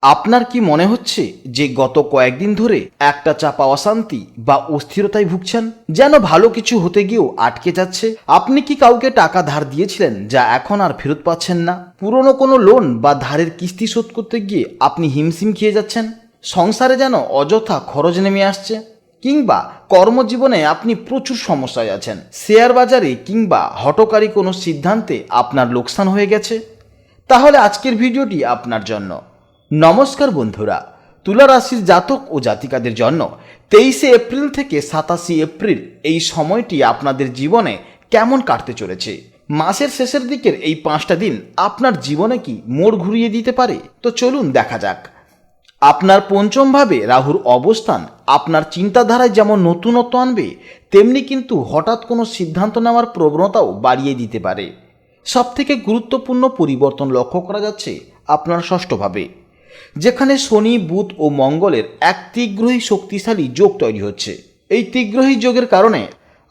আপনার কি মনে হচ্ছে যে গত কয়েকদিন ধরে একটা চাপা অশান্তি বা অস্থিরতায় ভুগছেন, যেন ভালো কিছু হতে গিয়েও আটকে যাচ্ছে? আপনি কি কাউকে টাকা ধার দিয়েছিলেন যা এখন আর ফেরত পাচ্ছেন না? পুরনো কোনো লোন বা ধারের কিস্তি শোধ করতে গিয়ে আপনি হিমশিম খেয়ে যাচ্ছেন? সংসারে যেন অযথা খরচ নেমে আসছে? কিংবা কর্মজীবনে আপনি প্রচুর সমস্যায় আছেন? শেয়ার বাজারে কিংবা হঠকারী কোনো সিদ্ধান্তে আপনার লোকসান হয়ে গেছে? তাহলে আজকের ভিডিওটি আপনার জন্য। নমস্কার বন্ধুরা, তুলা রাশির জাতক ও জাতিকাদের জন্য 23শে এপ্রিল থেকে 27শে এপ্রিল এই সময়টি আপনাদের জীবনে কেমন কাটতে চলেছে। মাসের শেষের দিকের এই 5টা দিন আপনার জীবনে কি মোড় ঘুরিয়ে দিতে পারে? তো চলুন দেখা যাক। আপনার পঞ্চম ভাবে রাহুর অবস্থান আপনার চিন্তাধারায় যেমন নতুনত্ব আনবে, তেমনি কিন্তু হঠাৎ কোনো সিদ্ধান্ত নেওয়ার প্রবণতাও বাড়িয়ে দিতে পারে। সবথেকে গুরুত্বপূর্ণ পরিবর্তন লক্ষ্য করা যাচ্ছে আপনার ষষ্ঠভাবে, যেখানে শনি, বুধ ও মঙ্গলের এক তীগ্রহী শক্তিশালী যোগ তৈরি হচ্ছে। এই তীগ্রহী যোগের কারণে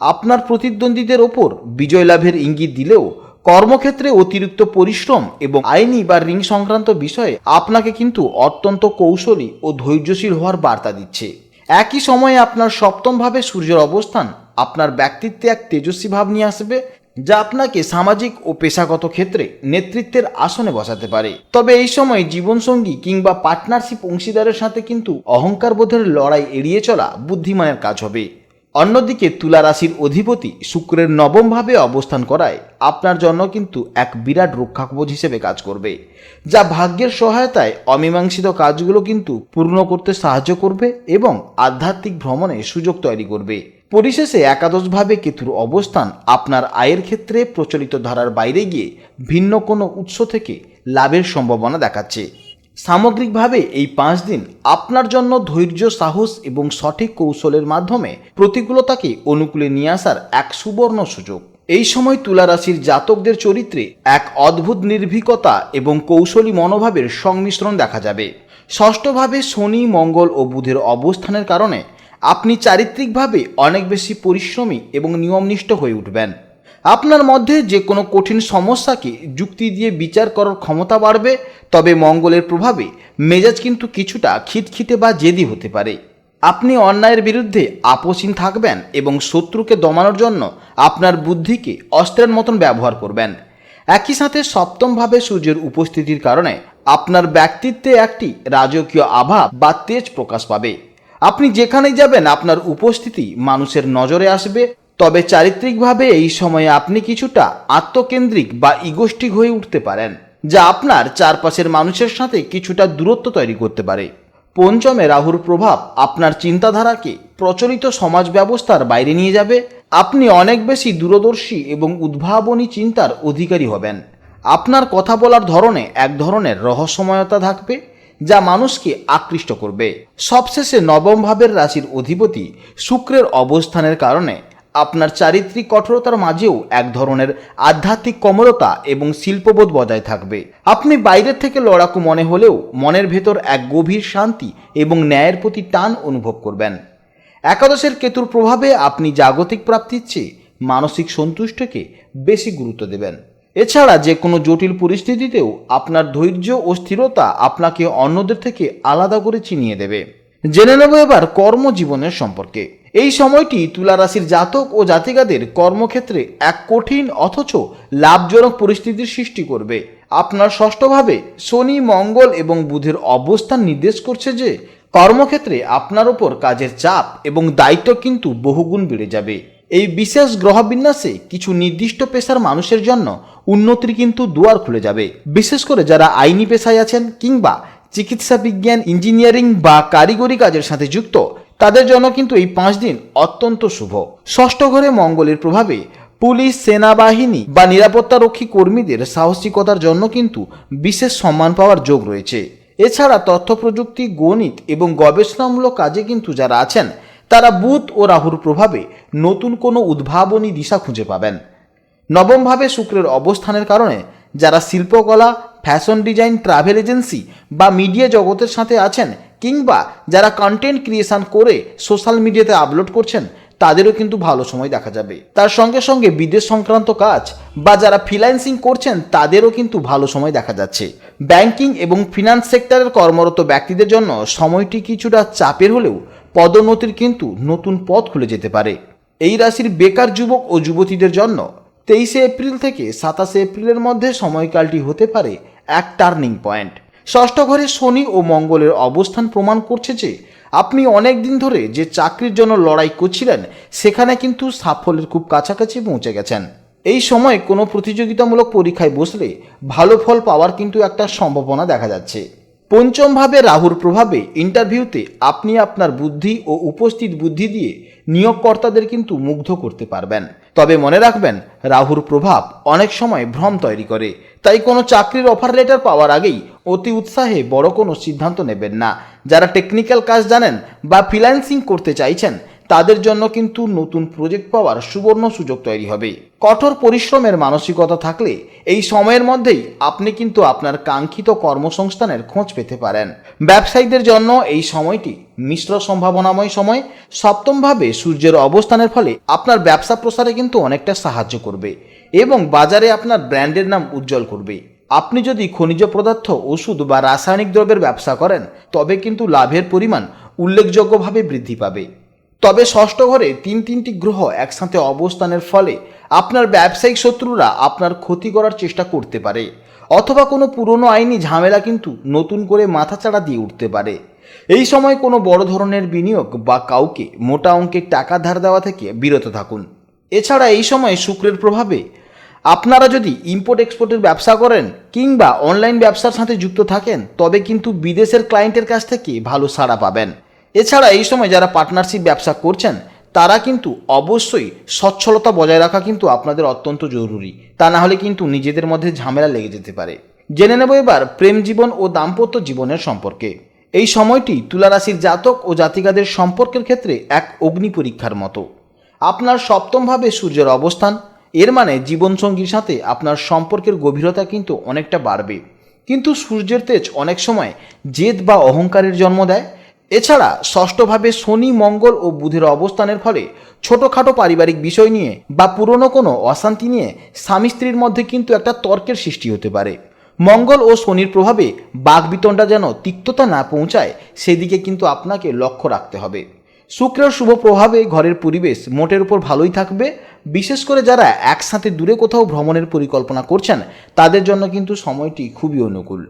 আপনার প্রতিদ্বন্দ্বীদের ওপর বিজয় লাভের ইঙ্গিত দিলেও কর্মক্ষেত্রে অতিরিক্ত পরিশ্রম এবং আইনি বা ঋণ সংক্রান্ত বিষয়ে আপনাকে কিন্তু অত্যন্ত কৌশলী ও ধৈর্যশীল হওয়ার বার্তা দিচ্ছে। একই সময়ে আপনার সপ্তমভাবে সূর্যের অবস্থান আপনার ব্যক্তিত্বে এক তেজস্বী ভাব নিয়ে আসবে, যা আপনাকে সামাজিক ও পেশাগত ক্ষেত্রে নেতৃত্বের আসনে বসাতে পারে। তবে এই সময় জীবনসঙ্গী কিংবা পার্টনারশিপ অংশীদারের সাথে কিন্তু অহংকার বোধের লড়াই এড়িয়ে চলা বুদ্ধিমানের কাজ হবে। অন্যদিকে তুলা রাশির অধিপতি শুক্রের নবমভাবে অবস্থান করায় আপনার জন্য কিন্তু এক বিরাট রক্ষাকবচ হিসেবে কাজ করবে, যা ভাগ্যের সহায়তায় অমীমাংসিত কাজগুলো কিন্তু পূর্ণ করতে সাহায্য করবে এবং আধ্যাত্মিক ভ্রমণে সুযোগ তৈরি করবে। পরিশেষে একাদশভাবে কেতুর অবস্থান আপনার আয়ের ক্ষেত্রে প্রচলিত ধারার বাইরে গিয়ে ভিন্ন কোনো উৎস থেকে লাভের সম্ভাবনা দেখাচ্ছে। সামগ্রিকভাবে এই 5 দিন আপনার জন্য ধৈর্য, সাহস এবং সঠিক কৌশলের মাধ্যমে প্রতিকূলতাকে অনুকূলে নিয়ে আসার এক সুবর্ণ সুযোগ। এই সময় তুলা রাশির জাতকদের চরিত্রে এক অদ্ভুত নির্ভীকতা এবং কৌশলী মনোভাবের সংমিশ্রণ দেখা যাবে। ষষ্ঠভাবে শনি, মঙ্গল ও বুধের অবস্থানের কারণে আপনি চারিত্রিকভাবে অনেক বেশি পরিশ্রমী এবং নিয়মনিষ্ঠ হয়ে উঠবেন। আপনার মধ্যে যে কোনো কঠিন সমস্যাকে যুক্তি দিয়ে বিচার করার ক্ষমতা বাড়বে। তবে মঙ্গলের প্রভাবে মেজাজ কিন্তু কিছুটা খিটখিটে বা জেদি হতে পারে। আপনি অন্যায়ের বিরুদ্ধে আপোষহীন থাকবেন এবং শত্রুকে দমানোর জন্য আপনার বুদ্ধিকে অস্ত্রের মতন ব্যবহার করবেন। একই সাথে সপ্তমভাবে সূর্যের উপস্থিতির কারণে আপনার ব্যক্তিত্বে একটি রাজকীয় আভা বা তেজ প্রকাশ পাবে। আপনি যেখানেই যাবেন আপনার উপস্থিতি মানুষের নজরে আসবে। তবে চারিত্রিকভাবে এই সময়ে আপনি কিছুটা আত্মকেন্দ্রিক বা ইগোস্টিক হয়ে উঠতে পারেন, যা আপনার চারপাশের মানুষের সাথে কিছুটা দূরত্ব তৈরি করতে পারে। পঞ্চমে রাহুর প্রভাব আপনার চিন্তাধারাকে প্রচলিত সমাজ ব্যবস্থার বাইরে নিয়ে যাবে। আপনি অনেক বেশি দূরদর্শী এবং উদ্ভাবনী চিন্তার অধিকারী হবেন। আপনার কথা বলার ধরনে এক ধরনের রহস্যময়তা থাকবে, যা মানুষকে আকৃষ্ট করবে। সবশেষে নবম ভাবের রাশির অধিপতি শুক্রের অবস্থানের কারণে আপনার চারিত্রিক কঠোরতার মাঝেও এক ধরনের আধ্যাত্মিক কোমলতা এবং শিল্পবোধ বজায় থাকবে। আপনি বাইরের থেকে লড়াকু মনে হলেও মনের ভেতর এক গভীর শান্তি এবং ন্যায়ের প্রতি টান অনুভব করবেন। একাদশের কেতুর প্রভাবে আপনি জাগতিক প্রাপ্তির চেয়ে মানসিক সন্তুষ্টিকে বেশি গুরুত্ব দেবেন। এছাড়া যে কোনো জটিল পরিস্থিতিতেও আপনার ধৈর্য ও স্থিরতা আপনাকে অন্যদের থেকে আলাদা করে চিনিয়ে দেবে। জেনে নেব এবার কর্মজীবনের সম্পর্কে। এই সময়টি তুলা রাশির জাতক ও জাতিকাদের কর্মক্ষেত্রে এক কঠিন অথচ লাভজনক পরিস্থিতির সৃষ্টি করবে। আপনার ষষ্ঠভাবে শনি, মঙ্গল এবং বুধের অবস্থান নির্দেশ করছে যে কর্মক্ষেত্রে আপনার ওপর কাজের চাপ এবং দায়িত্ব কিন্তু বহুগুণ বেড়ে যাবে। এই বিশেষ গ্রহবিন্যাসে কিছু নির্দিষ্ট পেশার মানুষের জন্য উন্নতির কিন্তু দুয়ার খুলে যাবে, বিশেষ করে যারা আইনি পেশায় আছেন কিংবা চিকিৎসা বিজ্ঞান, ইঞ্জিনিয়ারিং বা কারিগরি কাজের সাথে যুক্ত। তাদের জন্য কিন্তু এই 5 দিন অত্যন্ত শুভ। ষষ্ঠ ঘরে মঙ্গলের প্রভাবে পুলিশ, সেনাবাহিনী বা নিরাপত্তারক্ষী কর্মীদের সাহসিকতার জন্য কিন্তু বিশেষ সম্মান পাওয়ার যোগ রয়েছে। এছাড়া তথ্য প্রযুক্তি, গণিত এবং গবেষণামূলক কাজে কিন্তু যারা আছেন তারা বুধ ও রাহুর প্রভাবে নতুন কোনো উদ্ভাবনী দিশা খুঁজে পাবেন। নবমভাবে শুক্রের অবস্থানের কারণে যারা শিল্পকলা, ফ্যাশন ডিজাইন, ট্রাভেল এজেন্সি বা মিডিয়া জগতের সাথে আছেন কিংবা যারা কন্টেন্ট ক্রিয়েশন করে সোশ্যাল মিডিয়াতে আপলোড করছেন, তাদেরও কিন্তু ভালো সময় দেখা যাবে। তার সঙ্গে সঙ্গে বিদেশ সংক্রান্ত কাজ বা যারা ফ্রিল্যান্সিং করছেন তাদেরও কিন্তু ভালো সময় দেখা যাচ্ছে। ব্যাংকিং এবং ফিনান্স সেক্টরের কর্মরত ব্যক্তিদের জন্য সময়টি কিছুটা চাপের হলেও পদোন্নতির কিন্তু নতুন পথ খুলে যেতে পারে। এই রাশির বেকার যুবক ও যুবতীদের জন্য 23 এপ্রিল থেকে 27 এপ্রিলের মধ্যে সময়কালটি হতে পারে এক টার্নিং পয়েন্ট। ষষ্ঠ ঘরে শনি ও মঙ্গলের অবস্থান প্রমাণ করছে যে আপনি অনেক দিন ধরে যে চাকরির জন্য লড়াই করছিলেন সেখানে কিন্তু সাফল্যের খুব কাছাকাছি পৌঁছে গেছেন। এই সময় কোনো প্রতিযোগিতামূলক পরীক্ষায় বসলে ভালো ফল পাওয়ার কিন্তু একটা সম্ভাবনা দেখা যাচ্ছে। পঞ্চমভাবে রাহুর প্রভাবে ইন্টারভিউতে আপনি আপনার বুদ্ধি ও উপস্থিত বুদ্ধি দিয়ে নিয়োগকর্তাদের কিন্তু মুগ্ধ করতে পারবেন। তবে মনে রাখবেন, রাহুর প্রভাব অনেক সময় ভ্রম তৈরি করে, তাই কোনো চাকরির অফার লেটার পাওয়ার আগেই অতি উৎসাহে বড় কোনো সিদ্ধান্ত নেবেন না। যারা টেকনিক্যাল কাজ জানেন বা ফ্রিল্যান্সিং করতে চাইছেন তাদের জন্য কিন্তু নতুন প্রজেক্ট পাওয়ার সুবর্ণ সুযোগ তৈরি হবে। কঠোর পরিশ্রমের মানসিকতা থাকলে এই সময়ের মধ্যেই আপনি কিন্তু আপনার কাঙ্ক্ষিত কর্মসংস্থানের খোঁজ পেতে পারেন। ব্যবসায়ীদের জন্য এই সময়টি মিশ্র সম্ভাবনাময় সময়। সপ্তমভাবে সূর্যের অবস্থানের ফলে আপনার ব্যবসা প্রসারে কিন্তু অনেকটা সাহায্য করবে এবং বাজারে আপনার ব্র্যান্ডের নাম উজ্জ্বল করবে। আপনি যদি খনিজ পদার্থ, ওষুধ বা রাসায়নিক দ্রব্যের ব্যবসা করেন তবে কিন্তু লাভের পরিমাণ উল্লেখযোগ্যভাবে বৃদ্ধি পাবে। তবে ষষ্ঠ ঘরে তিনটি গ্রহ একসাথে অবস্থানের ফলে আপনার ব্যবসায়িক শত্রুরা আপনার ক্ষতি করার চেষ্টা করতে পারে, অথবা কোনো পুরনো আইনি ঝামেলা কিন্তু নতুন করে মাথাচাড়া দিয়ে উঠতে পারে। এই সময় কোনো বড় ধরনের বিনিয়োগ বা কাউকে মোটা অঙ্কের টাকা ধার দেওয়া থেকে বিরত থাকুন। এছাড়া এই সময় শুক্রের প্রভাবে আপনারা যদি ইম্পোর্ট এক্সপোর্টের ব্যবসা করেন কিংবা অনলাইন ব্যবসার সাথে যুক্ত থাকেন তবে কিন্তু বিদেশের ক্লায়েন্টের কাছ থেকে ভালো সাড়া পাবেন। এছাড়া এই সময় যারা পার্টনারশিপ ব্যবসা করছেন তারা কিন্তু অবশ্যই সচ্ছলতা বজায় রাখা কিন্তু আপনাদের অত্যন্ত জরুরি, তা না হলে কিন্তু নিজেদের মধ্যে ঝামেলা লেগে যেতে পারে। জেনে নেব এবার প্রেম জীবন ও দাম্পত্য জীবনের সম্পর্কে। এই সময়টি তুলা রাশির জাতক ও জাতিকাদের সম্পর্কের ক্ষেত্রে এক অগ্নি পরীক্ষার মতো। আপনার সপ্তমভাবে সূর্যের অবস্থান, এর মানে জীবনসঙ্গীর সাথে আপনার সম্পর্কের গভীরতা কিন্তু অনেকটা বাড়বে, কিন্তু সূর্যের তেজ অনেক সময় জেদ বা অহংকারের জন্ম দেয়। এছাড়া ষষ্ঠভাবে শনি, মঙ্গল ও বুধের অবস্থানের ফলে ছোটোখাটো পারিবারিক বিষয় নিয়ে বা পুরনো কোনো অশান্তি নিয়ে স্বামী স্ত্রীর মধ্যে কিন্তু একটা তর্কের সৃষ্টি হতে পারে। মঙ্গল ও শনির প্রভাবে বাকবিতণ্ডা যেন তিক্ততা না পৌঁছায় সেদিকে কিন্তু আপনাকে লক্ষ্য রাখতে হবে। শুক্রের শুভ প্রভাবে ঘরের পরিবেশ মোটের উপর ভালোই থাকবে। বিশেষ করে যারা একসাথে দূরে কোথাও ভ্রমণের পরিকল্পনা করছেন তাদের জন্য কিন্তু সময়টি খুবই অনুকূল।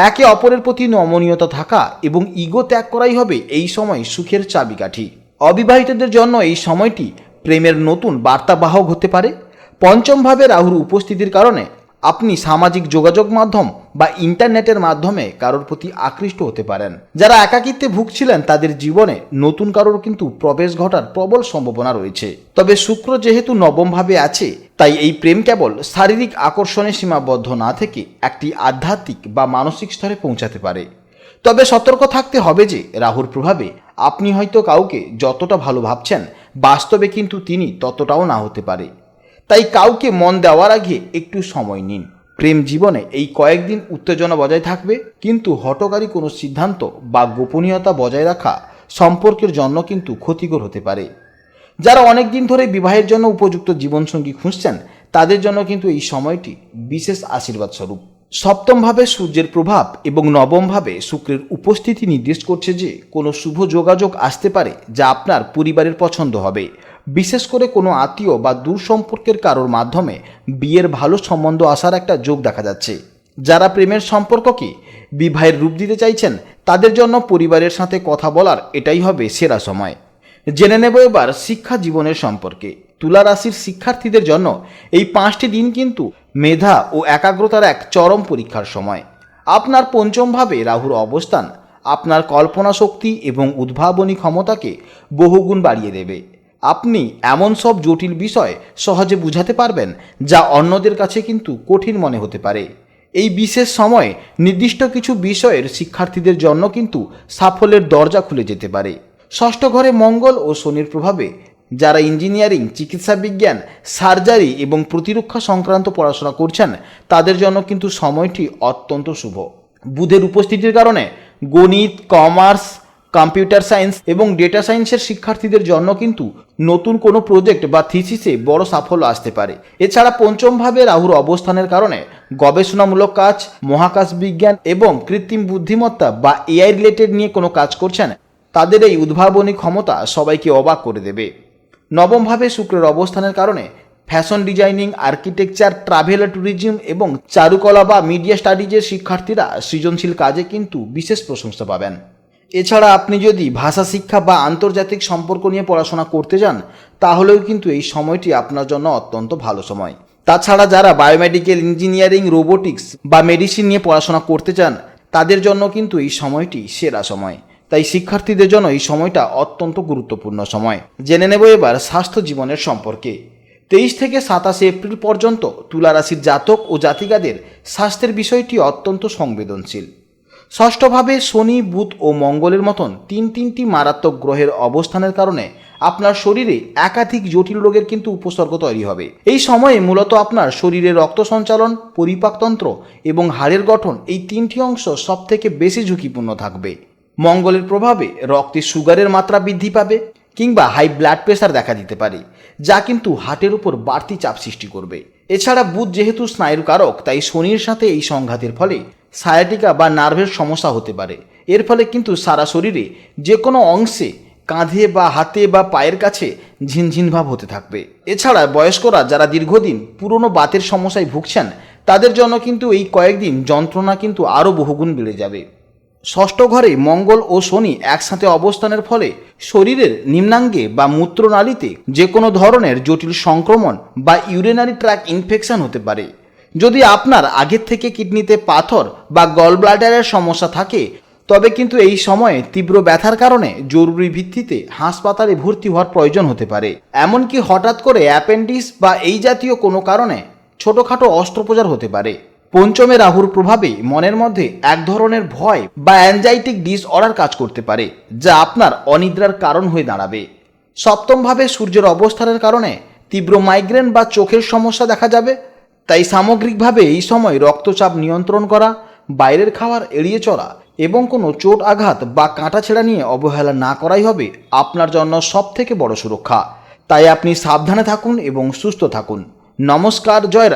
একে অপরের প্রতি নমনীয়তা থাকা এবং ইগো ত্যাগ করাই হবে এই সময় সুখের চাবিকাঠি। অবিবাহিতদের জন্য এই সময়টি প্রেমের নতুন বার্তাবাহক হতে পারে। পঞ্চমভাবে রাহুর উপস্থিতির কারণে আপনি সামাজিক যোগাযোগ মাধ্যম বা ইন্টারনেটের মাধ্যমে কারোর প্রতি আকৃষ্ট হতে পারেন। যারা একাকিত্বে ভুগছিলেন তাদের জীবনে নতুন কারোর কিন্তু প্রবেশ ঘটার প্রবল সম্ভাবনা রয়েছে। তবে শুক্র যেহেতু নবমভাবে আছে তাই এই প্রেম কেবল শারীরিক আকর্ষণে সীমাবদ্ধ না থেকে একটি আধ্যাত্মিক বা মানসিক স্তরে পৌঁছাতে পারে। তবে সতর্ক থাকতে হবে যে রাহুর প্রভাবে আপনি হয়তো কাউকে যতটা ভালো ভাবছেন বাস্তবে কিন্তু তিনি ততটাও না হতে পারে। তাই কাউকে মন দেওয়ার আগে একটু সময় নিন। প্রেম জীবনে এই কয়েকদিন উত্তেজনা বজায় থাকবে, কিন্তু হঠকারী কোনো সিদ্ধান্ত বা গোপনীয়তা বজায় রাখা সম্পর্কের জন্য কিন্তু ক্ষতিকর হতে পারে। যারা অনেক দিন ধরে বিবাহের জন্য উপযুক্ত জীবনসঙ্গী খুঁজছেন তাদের জন্য কিন্তু এই সময়টি বিশেষ আশীর্বাদ স্বরূপ। সপ্তমভাবে সূর্যের প্রভাব এবং নবমভাবে শুক্রের উপস্থিতি নির্দেশ করছে যে কোনো শুভ যোগাযোগ আসতে পারে যা আপনার পরিবারের পছন্দ হবে। বিশেষ করে কোনো আত্মীয় বা দূর সম্পর্কের কারোর মাধ্যমে বিয়ের ভালো সম্বন্ধ আসার একটা যোগ দেখা যাচ্ছে। যারা প্রেমের সম্পর্ককে বিবাহের রূপ দিতে চাইছেন তাদের জন্য পরিবারের সাথে কথা বলার এটাই হবে সেরা সময়। জেনে নেব এবার শিক্ষা জীবনের সম্পর্কে। তুলা রাশির শিক্ষার্থীদের জন্য এই 5টি দিন কিন্তু মেধা ও একাগ্রতার এক চরম পরীক্ষার সময়। আপনার পঞ্চমভাবে রাহুর অবস্থান আপনার কল্পনা শক্তি এবং উদ্ভাবনী ক্ষমতাকে বহুগুণ বাড়িয়ে দেবে। আপনি এমন সব জটিল বিষয় সহজে বুঝাতে পারবেন যা অন্যদের কাছে কিন্তু কঠিন মনে হতে পারে। এই বিশেষ সময়ে নির্দিষ্ট কিছু বিষয়ের শিক্ষার্থীদের জন্য কিন্তু সাফল্যের দরজা খুলে যেতে পারে। ষষ্ঠ ঘরে মঙ্গল ও শনির প্রভাবে যারা ইঞ্জিনিয়ারিং, চিকিৎসা বিজ্ঞান, সার্জারি এবং প্রতিরক্ষা সংক্রান্ত পড়াশোনা করছেন তাদের জন্য কিন্তু সময়টি অত্যন্ত শুভ। বুধের উপস্থিতির কারণে গণিত, কমার্স, কম্পিউটার সায়েন্স এবং ডেটা সায়েন্সের শিক্ষার্থীদের জন্য কিন্তু নতুন কোনো প্রজেক্ট বা থিসিসে বড় সাফল্য আসতে পারে। এছাড়া পঞ্চমভাবে রাহুর অবস্থানের কারণে গবেষণামূলক কাজ, মহাকাশ বিজ্ঞান এবং কৃত্রিম বুদ্ধিমত্তা বা এআই রিলেটেড নিয়ে কোনো কাজ করছেন, তাদের এই উদ্ভাবনী ক্ষমতা সবাইকে অবাক করে দেবে। নবমভাবে শুক্রের অবস্থানের কারণে fashion designing, architecture, travel tourism এবং চারুকলা বা মিডিয়া স্টাডিজের শিক্ষার্থীরা সৃজনশীল কাজে কিন্তু বিশেষ প্রশংসা পাবেন। এছাড়া আপনি যদি ভাষা শিক্ষা বা আন্তর্জাতিক সম্পর্ক নিয়ে পড়াশোনা করতে যান, তাহলেও কিন্তু এই সময়টি আপনার জন্য অত্যন্ত ভালো সময়। তাছাড়া যারা বায়োমেডিক্যাল ইঞ্জিনিয়ারিং, রোবোটিক্স বা মেডিসিন নিয়ে পড়াশোনা করতে চান, তাদের জন্য কিন্তু এই সময়টি সেরা সময়। তাই শিক্ষার্থীদের জন্য এই সময়টা অত্যন্ত গুরুত্বপূর্ণ সময়। জেনে নেব এবার স্বাস্থ্য জীবনের সম্পর্কে। 23 থেকে 27 এপ্রিল পর্যন্ত তুলা রাশির জাতক ও জাতিকাদের স্বাস্থ্যের বিষয়টি অত্যন্ত সংবেদনশীল। ষষ্ঠভাবে শনি, বুধ ও মঙ্গলের মতন তিনটি মারাত্মক গ্রহের অবস্থানের কারণে আপনার শরীরে একাধিক জটিল রোগের কিন্তু উপসর্গ তৈরি হবে। এই সময়ে মূলত আপনার শরীরে রক্ত সঞ্চালন, পরিপাকতন্ত্র এবং হাড়ের গঠন, এই তিনটি অংশ সব থেকে বেশি ঝুঁকিপূর্ণ থাকবে। মঙ্গলের প্রভাবে রক্তে সুগারের মাত্রা বৃদ্ধি পাবে কিংবা হাই ব্লাড প্রেশার দেখা দিতে পারে, যা কিন্তু হার্টের উপর বাড়তি চাপ সৃষ্টি করবে। এছাড়া বুধ যেহেতু স্নায়ুর কারক, তাই শনির সাথে এই সংঘাতের ফলে সায়াটিকা বা নার্ভের সমস্যা হতে পারে। এর ফলে কিন্তু সারা শরীরে যে কোনো অংশে, কাঁধে বা হাতে বা পায়ের কাছে ঝিনঝিন ভাব হতে থাকবে। এছাড়া বয়স্করা যারা দীর্ঘদিন পুরনো বাতের সমস্যায় ভুগছেন, তাদের জন্য কিন্তু এই কয়েকদিন যন্ত্রণা কিন্তু আরও বহুগুণ বেড়ে যাবে। ষষ্ঠ ঘরে মঙ্গল ও শনি একসাথে অবস্থানের ফলে শরীরের নিম্নাঙ্গে বা মূত্রনালীতে যে কোনো ধরনের জটিল সংক্রমণ বা ইউরিনারি ট্র্যাক্ট ইনফেকশন হতে পারে। যদি আপনার আগের থেকে কিডনিতে পাথর বা গল ব্লাডারের সমস্যা থাকে, তবে কিন্তু এই সময়ে তীব্র ব্যথার কারণে জরুরি ভিত্তিতে হাসপাতালে ভর্তি হওয়ার প্রয়োজন হতে পারে। এমনকি হঠাৎ করে অ্যাপেন্ডিক্স বা এই জাতীয় কোনো কারণে ছোটোখাটো অস্ত্রোপচার হতে পারে। পঞ্চমে রাহুর প্রভাবে মনের মধ্যে এক ধরনের ভয় বা অ্যাংজাইটিক ডিসঅর্ডার কাজ করতে পারে, যা আপনার অনিদ্রার কারণ হয়ে দাঁড়াবে। সপ্তমভাবে সূর্যের অবস্থানের কারণে তীব্র মাইগ্রেন বা চোখের সমস্যা দেখা যাবে। তাই সামগ্রিকভাবে এই সময় রক্তচাপ নিয়ন্ত্রণ করা, বাইরের খাবার এড়িয়ে চলা এবং কোনো চোট আঘাত বা কাঁটাছেঁড়া নিয়ে অবহেলা না করাই হবে আপনার জন্য সবথেকে বড় সুরক্ষা। তাই আপনি সাবধানে থাকুন এবং সুস্থ থাকুন। নমস্কার, জয়।